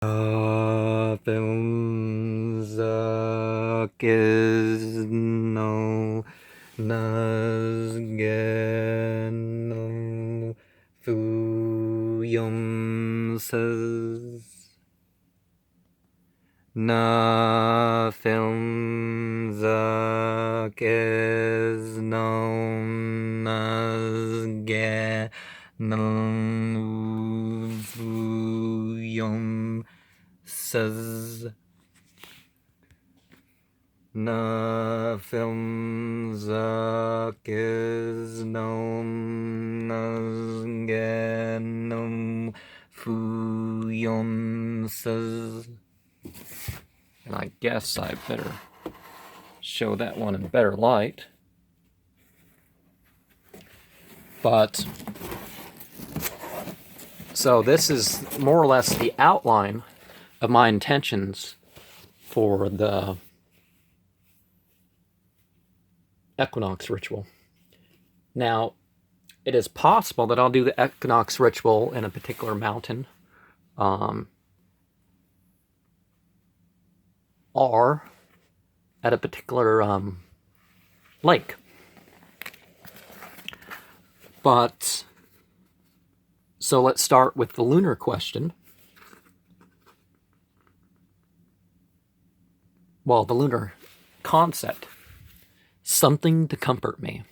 Filmzakizno nazgeno fuyomsaz na filmzakizno nazgeno fuyomsaz na filmzakizno nazgeno fuyomsaz. And I guess I better show that one in better light. But, so this is more or less the outline of my intentions for the equinox ritual. Now, it is possible that I'll do the equinox ritual in a particular mountain, or at a particular lake. But, so let's start with the lunar question. Well, the lunar concept. Something to comfort me.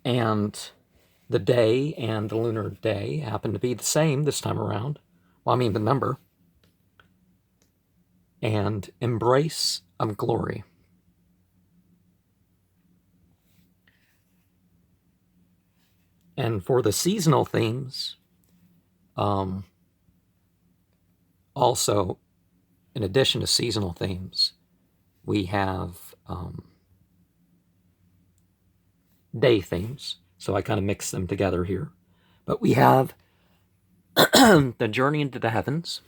And the day and the lunar day happen to be the same this time around. Well, I mean the number. And embrace of glory. And for the seasonal themes, also, in addition to seasonal themes, we have day themes. So I kind of mix them together here. But we have the journey into the heavens.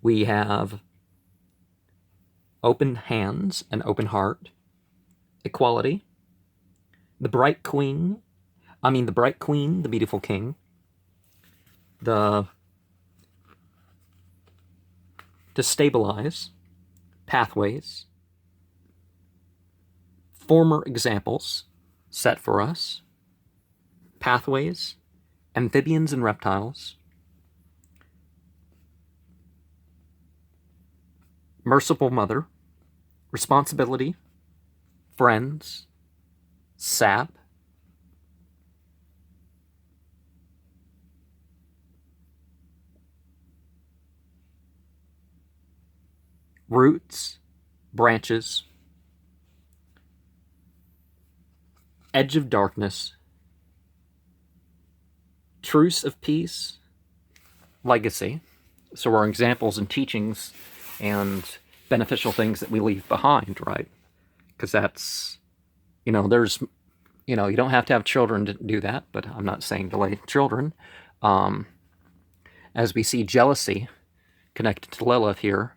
We have open hands and open heart, equality, the bright queen, the beautiful king, to stabilize, pathways, former examples set for us, pathways, amphibians and reptiles, merciful mother, responsibility, friends, sap, roots, branches, edge of darkness, truce of peace, legacy. So our examples and teachings and beneficial things that we leave behind, right? Because that's, there's, you don't have to have children to do that, but I'm not saying delay children. As we see jealousy connected to Lilith here,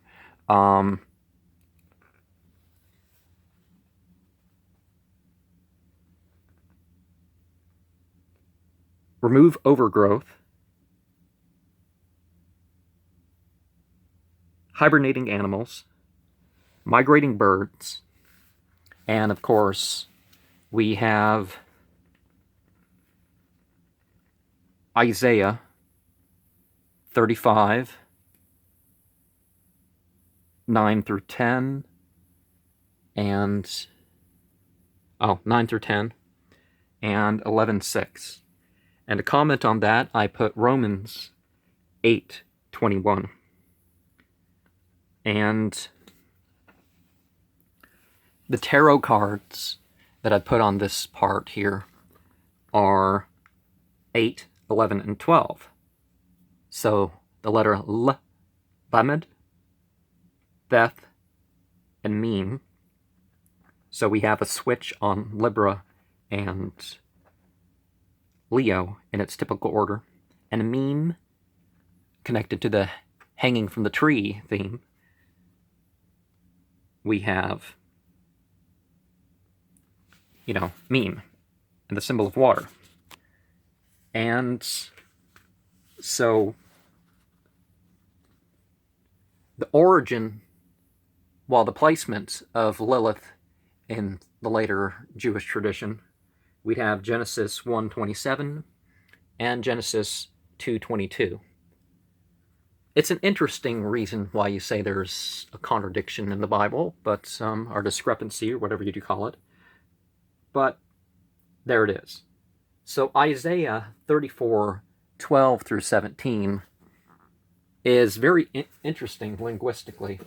remove overgrowth, hibernating animals, migrating birds, and of course, we have Isaiah 35, 9 through 10, and 9 through 10, and 11:6. And to comment on that, I put Romans 8:21. And the tarot cards that I put on this part here are 8, 11, and 12. So the letter L, Lamed, Beth, and Meme. So we have a switch on Libra and Leo in its typical order, and a meme connected to the hanging from the tree theme. We have, meme and the symbol of water. And So the origin, the placement of Lilith in the later Jewish tradition, we'd have Genesis 1:27 and Genesis 2:22. It's an interesting reason why you say there's a contradiction in the Bible, but or discrepancy, or whatever you do call it. But there it is. So Isaiah 34:12 through 17 is very interesting linguistically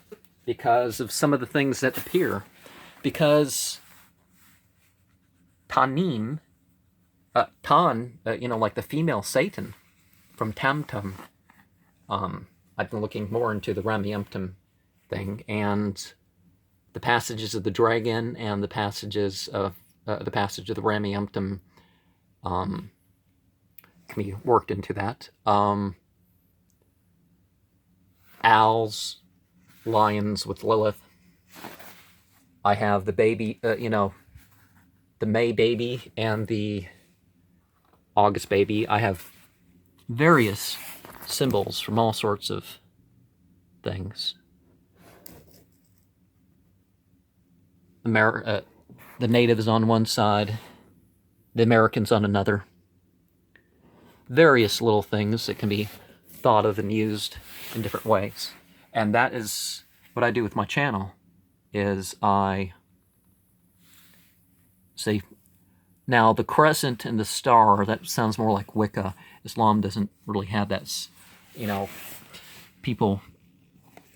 because of some of the things that appear. Because Tanin, like the female Satan from Tamtum, I've been looking more into the Rameumptom thing, and the passages of the dragon and the passages of the passage of the Rameumptom can be worked into that. Owls, lions with Lilith. I have the baby, the May baby and the August baby. I have various symbols from all sorts of things. The natives on one side, the Americans on another. Various little things that can be thought of and used in different ways. And that is what I do with my channel, is I say, now the crescent and the star, that sounds more like Wicca. Islam doesn't really have that,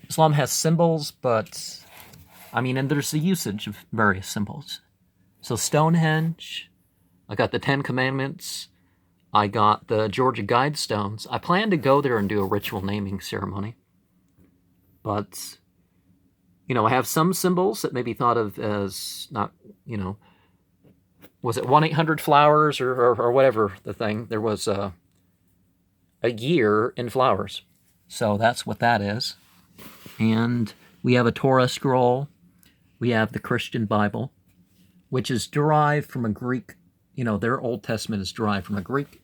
Islam has symbols, but, and there's the usage of various symbols. So Stonehenge, I got the Ten Commandments, I got the Georgia Guidestones. I plan to go there and do a ritual naming ceremony. But, I have some symbols that may be thought of as not, was it 1-800-Flowers or whatever the thing? There was a year in flowers. So that's what that is. And we have a Torah scroll. We have the Christian Bible, which is derived from a Greek, their Old Testament is derived from a Greek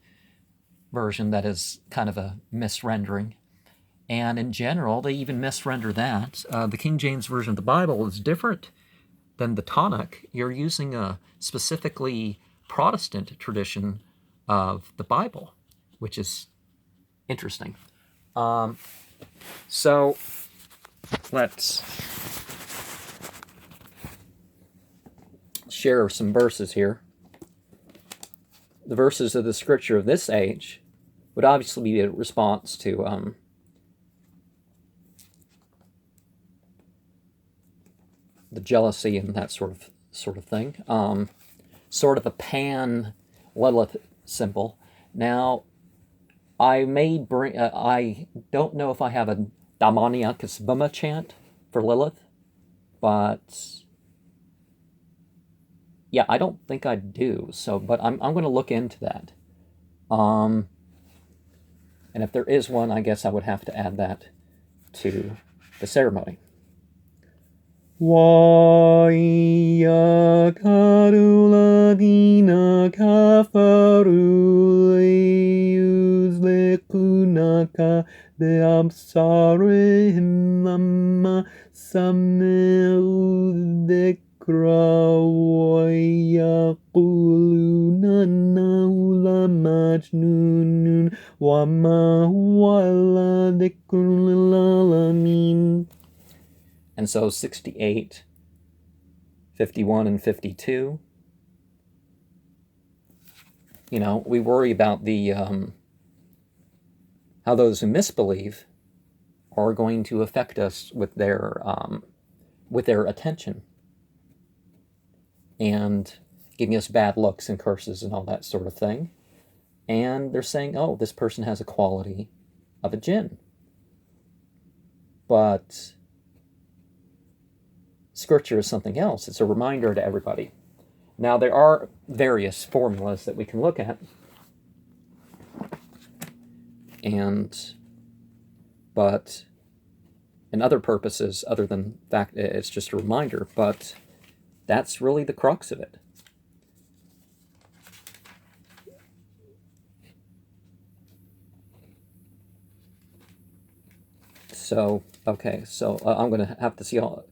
version that is kind of a misrendering. And in general, they even misrender that. The King James Version of the Bible is different than the Tanakh. You're using a specifically Protestant tradition of the Bible, which is interesting. So let's share some verses here. The verses of the scripture of this age would obviously be a response to the jealousy and that sort of thing. Sort of a pan Lilith symbol. Now, I may bring. I don't know if I have a Damaniakus Buma chant for Lilith, but yeah, I don't think I do. So, but I'm going to look into that. And if there is one, I guess I would have to add that to the ceremony. Waya karuladina kafaru lekunaka de absarehim lama sameu dekrawaya kuluna naula majnunun wama wala dekunlalamin. And so 68, 51, and 52, we worry about the how those who misbelieve are going to affect us with their attention and giving us bad looks and curses and all that sort of thing. And they're saying, oh, this person has a quality of a jinn. But Scripture is something else. It's a reminder to everybody. Now, there are various formulas that we can look at. But in other purposes, other than fact, it's just a reminder, but that's really the crux of it. So, okay, so I'm going to have to see all.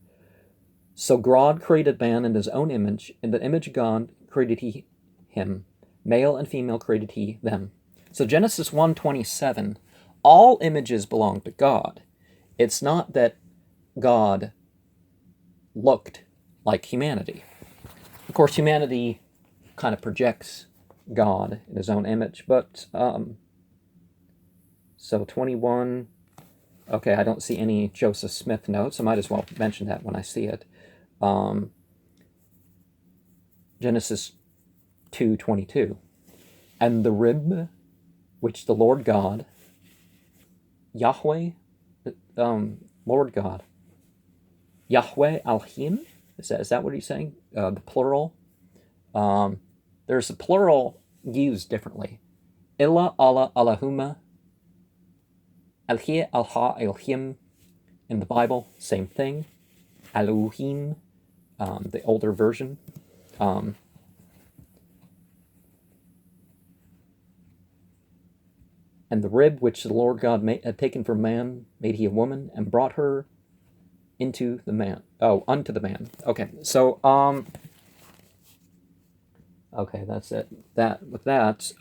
So God created man in his own image. In the image of God created he him. Male and female created he them. So Genesis 1:27, all images belong to God. It's not that God looked like humanity. Of course, humanity kind of projects God in his own image, but so 21. Okay, I don't see any Joseph Smith notes. I might as well mention that when I see it. Genesis 2:22, and the rib which the Lord God, Yahweh, Lord God, Yahweh Elohim, is that what he's saying? The plural. There's a plural used differently. Illa, Allah, Allahumma, Alhi, Alha, Elohim. In the Bible, same thing. Elohim, the older version. And the rib which the Lord God had taken from man, made he a woman, and brought her into the man. Oh, unto the man. Okay, so, okay, that's it. With that,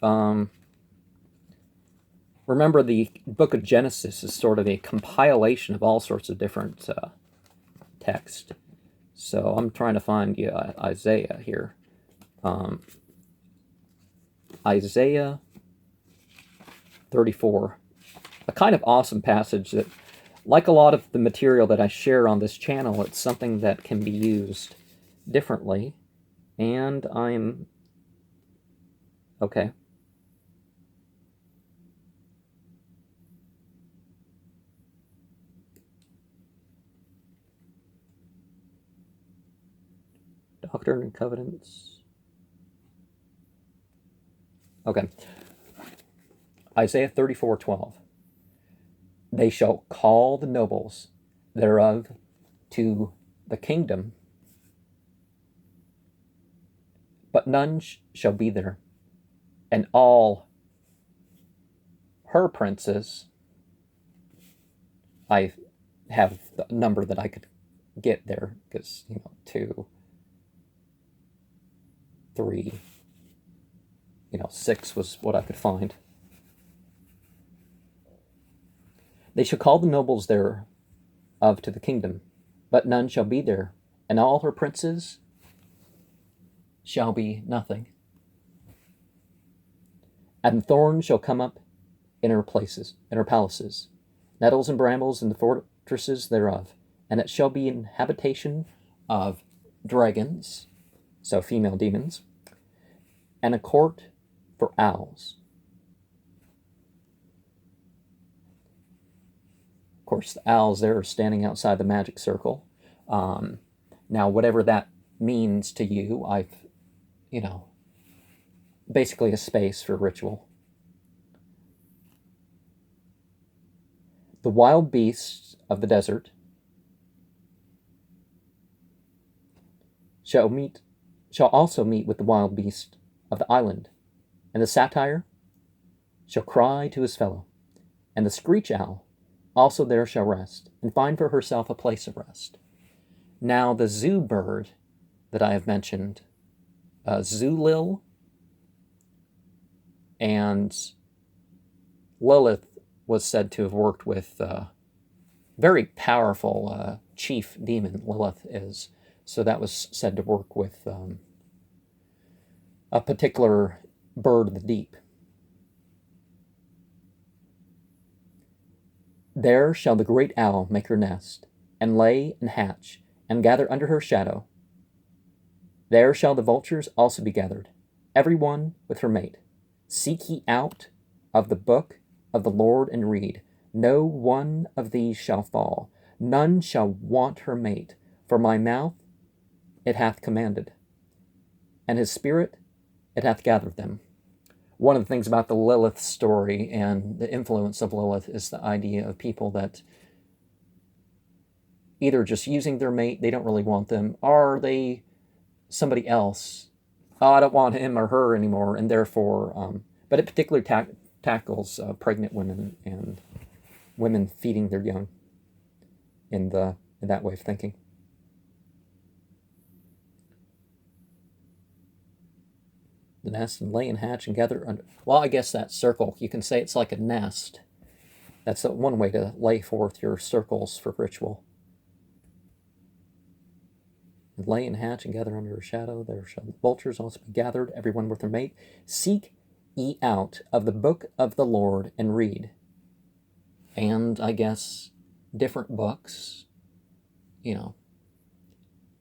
remember the book of Genesis is sort of a compilation of all sorts of different text. So I'm trying to find Isaiah here. Isaiah 34, a kind of awesome passage that, like a lot of the material that I share on this channel, it's something that can be used differently. And I'm... okay. Doctrine and Covenants. Okay. Isaiah 34:12. They shall call the nobles thereof to the kingdom, but none shall be there, and all her princes, I have the number that I could get there, because, 2, 3, 6 was what I could find. They shall call the nobles thereof to the kingdom, but none shall be there, and all her princes shall be nothing. And thorns shall come up in her places, in her palaces, nettles and brambles in the fortresses thereof, and it shall be an habitation of dragons, so female demons, and a court for owls. Of course, the owls there are standing outside the magic circle. Now, whatever that means to you, I've, basically a space for ritual. The wild beasts of the desert shall also meet with the wild beast of the island, and the satyr shall cry to his fellow, and the screech owl also there shall rest, and find for herself a place of rest. Now the zoo bird that I have mentioned, Zulil and Lilith, was said to have worked with very powerful chief demon, Lilith is. So that was said to work with a particular bird of the deep. There shall the great owl make her nest, and lay and hatch, and gather under her shadow. There shall the vultures also be gathered, every one with her mate. Seek ye out of the book of the Lord and read. No one of these shall fall, none shall want her mate, for my mouth it hath commanded, and his spirit it hath gathered them. One of the things about the Lilith story and the influence of Lilith is the idea of people that either just using their mate, they don't really want them, or they somebody else. Oh, I don't want him or her anymore, and therefore, but it particularly tackles pregnant women and women feeding their young. in that way of thinking. The nest and lay and hatch and gather under. Well, I guess that circle, you can say it's like a nest. That's one way to lay forth your circles for ritual. And lay and hatch and gather under a shadow. There shall the vultures also be gathered, everyone with their mate. Seek ye out of the book of the Lord and read. And I guess different books,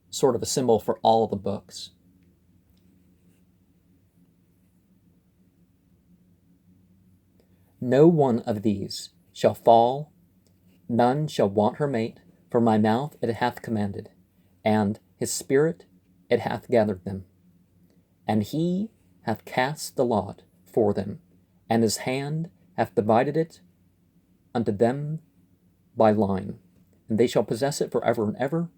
sort of a symbol for all the books. No one of these shall fall, none shall want her mate, for my mouth it hath commanded, and his spirit it hath gathered them. And he hath cast the lot for them, and his hand hath divided it unto them by line. And they shall possess it forever and ever,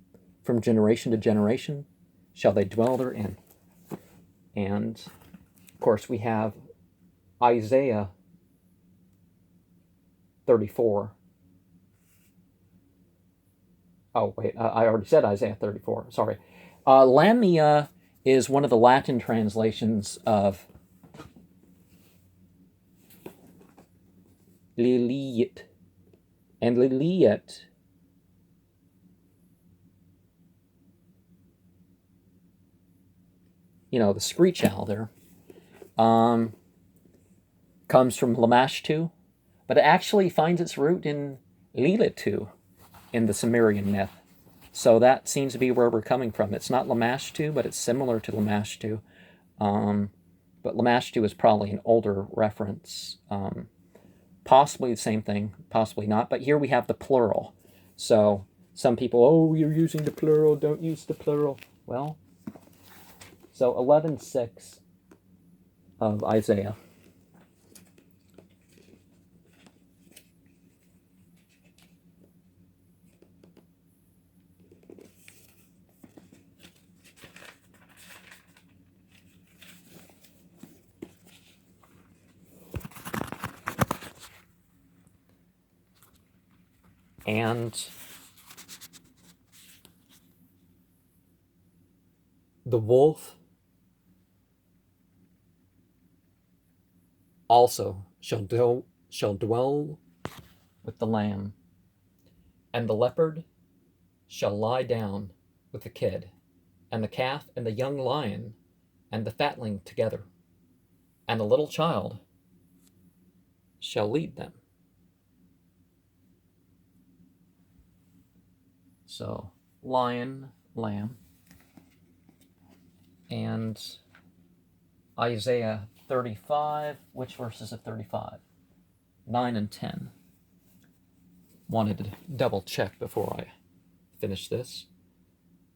from generation to generation shall they dwell therein. And, of course, we have Isaiah 34. Oh, wait, I already said Isaiah 34, sorry. Lamia is one of the Latin translations of Liliet. And Liliet the screech owl there, comes from Lamashtu, but it actually finds its root in Lilitu in the Sumerian myth. So that seems to be where we're coming from. It's not Lamashtu, but it's similar to Lamashtu. But Lamashtu is probably an older reference. Possibly the same thing, possibly not. But here we have the plural. So some people, you're using the plural, don't use the plural. Well, so 11:6 of Isaiah. And the wolf also shall dwell with the lamb, and the leopard shall lie down with the kid, and the calf and the young lion and the fatling together, and a little child shall lead them. So, lion, lamb, and Isaiah 35, which verses of 35? 9 and 10. Wanted to double check before I finish this.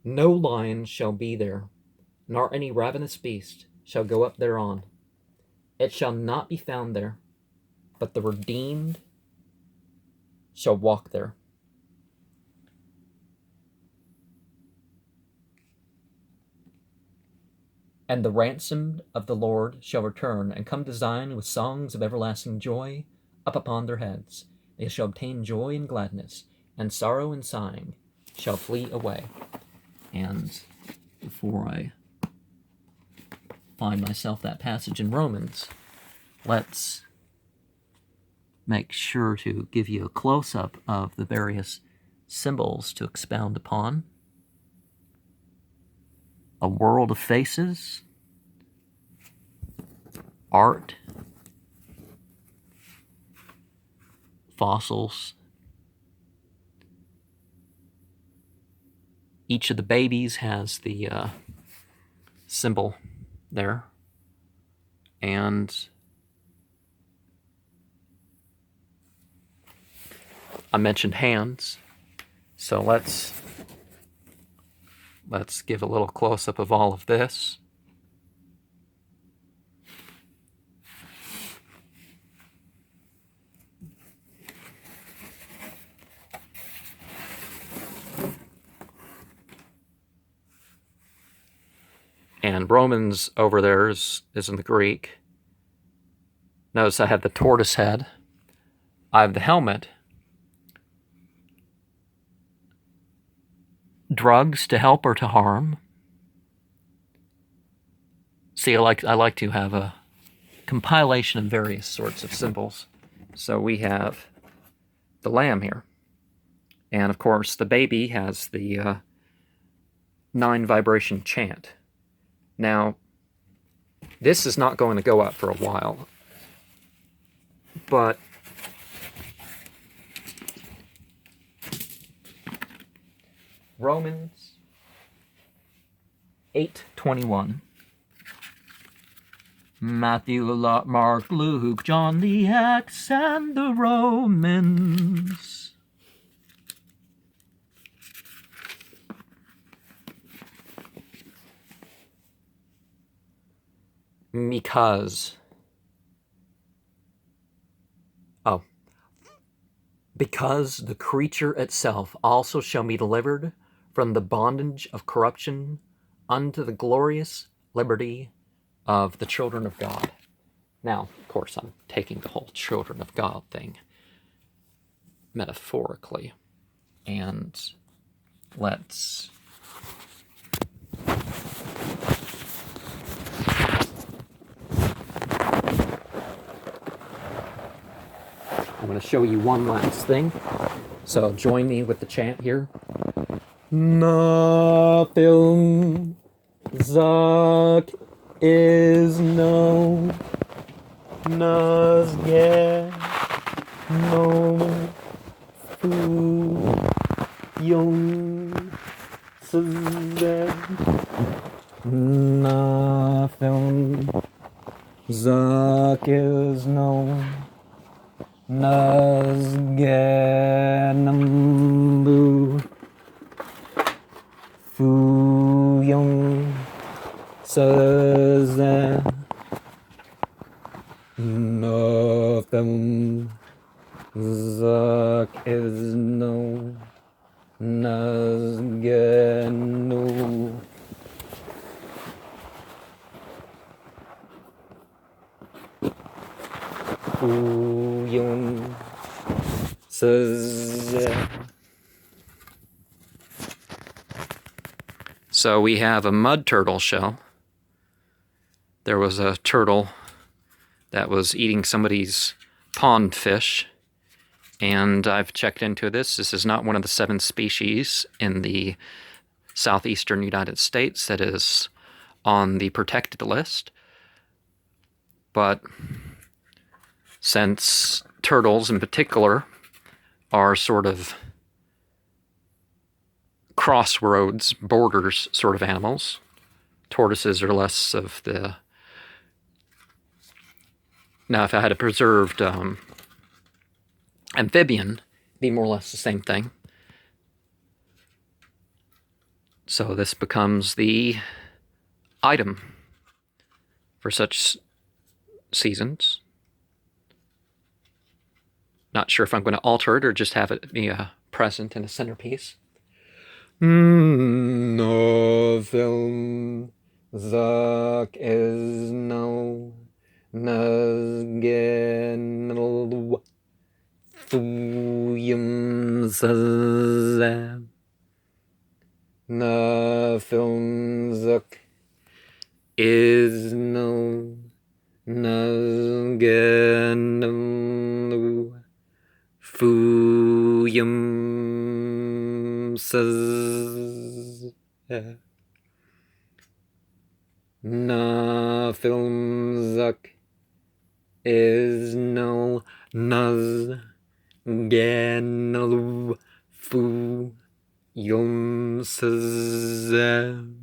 No lion shall be there, nor any ravenous beast shall go up thereon. It shall not be found there, but the redeemed shall walk there. And the ransomed of the Lord shall return, and come to Zion with songs of everlasting joy up upon their heads. They shall obtain joy and gladness, and sorrow and sighing shall flee away. And before I find myself that passage in Romans, let's make sure to give you a close-up of the various symbols to expound upon. A world of faces, art, fossils. Each of the babies has the symbol there. And I mentioned hands, so let's give a little close-up of all of this. And Romans over there is in the Greek. Notice I have the tortoise head. I have the helmet. drugs to help or to harm. See, I like to have a compilation of various sorts of symbols. So we have the lamb here. And of course, the baby has the 9 vibration chant. Now, this is not going to go up for a while, but Romans 8:21. Matthew, Mark, Luke, John, the Acts, and the Romans. Because the creature itself also shall be delivered from the bondage of corruption unto the glorious liberty of the children of God. Now, of course, I'm taking the whole children of God thing metaphorically, and let's I'm going to show you one last thing. So join me with the chant here. Nothing Zuck is no Nazgeh no Fu Young Suzanne Nothing Zuck is no Nazganambu Fuyong Sazan Nothing Zak is no Nazganu Fuyong Sazan. So we have a mud turtle shell. There was a turtle that was eating somebody's pond fish, and I've checked into this. This is not one of the 7 species in the southeastern United States that is on the protected list. But since turtles in particular are sort of crossroads, borders sort of animals, tortoises are less of the... Now, if I had a preserved amphibian, it'd be more or less the same thing. So this becomes the item for such seasons. Not sure if I'm going to alter it or just have it be a present in a centerpiece. No film Zuck is no Nazgen Fuyum Sazam Na film Zuck is no Nazgen Fuyum Sazam Na film Zuck is no Naz Ganalu Fu Yum Sazam.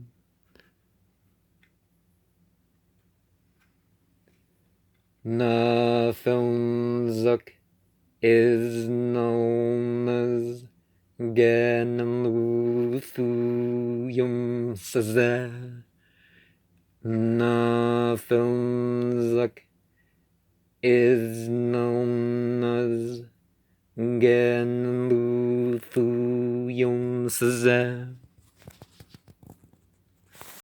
Na film Zuck is known as Ganalu Fu Yum Sazam. Na film Zuck is known as Ganalu Fu Yum Sazam.